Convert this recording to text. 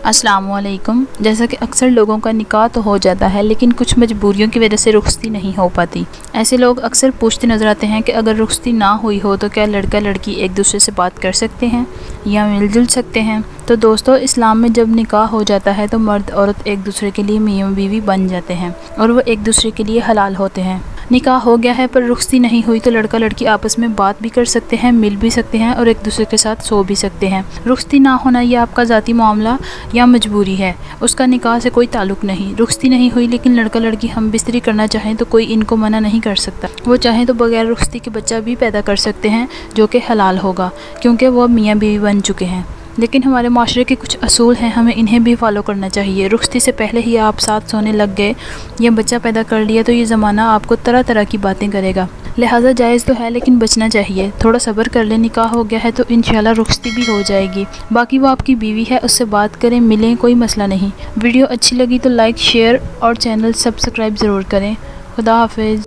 अस्सलाम वालेकुम। जैसा कि अक्सर लोगों का निकाह तो हो जाता है, लेकिन कुछ मजबूरियों की वजह से रुखसती नहीं हो पाती। ऐसे लोग अक्सर पूछते नज़र आते हैं कि अगर रुखसती ना हुई हो तो क्या लड़का लड़की एक दूसरे से बात कर सकते हैं या मिलजुल सकते हैं। तो दोस्तों, इस्लाम में जब निकाह हो जाता है तो मर्द औरत एक दूसरे के लिए मियाँ बीवी बन जाते हैं और वो एक दूसरे के लिए हलाल होते हैं। निकाह हो गया है पर रुखसती नहीं हुई तो लड़का लड़की आपस में बात भी कर सकते हैं, मिल भी सकते हैं और एक दूसरे के साथ सो भी सकते हैं। रुखसती ना होना ये आपका ज़ाती मामला या मजबूरी है, उसका निकाह से कोई ताल्लुक़ नहीं। रुखसती नहीं हुई लेकिन लड़का लड़की हम बिस्तरी करना चाहें तो कोई इनको मना नहीं कर सकता। वो चाहें तो बगैर रुखसती के बच्चा भी पैदा कर सकते हैं जो कि हलाल होगा, क्योंकि वो मियाँ बीवी बन चुके हैं। लेकिन हमारे माशरे के कुछ असूल हैं, हमें इन्हें भी फॉलो करना चाहिए। रुखसती से पहले ही आप साथ सोने लग गए या बच्चा पैदा कर लिया तो ये ज़माना आपको तरह तरह की बातें करेगा। लिहाजा जायज़ तो है लेकिन बचना चाहिए। थोड़ा सब्र कर ले, निकाह हो गया है तो इंशाल्लाह रुखसती भी हो जाएगी। बाकी वो आपकी बीवी है, उससे बात करें, मिलें, कोई मसला नहीं। वीडियो अच्छी लगी तो लाइक, शेयर और चैनल सब्सक्राइब ज़रूर करें। खुदा हाफिज़।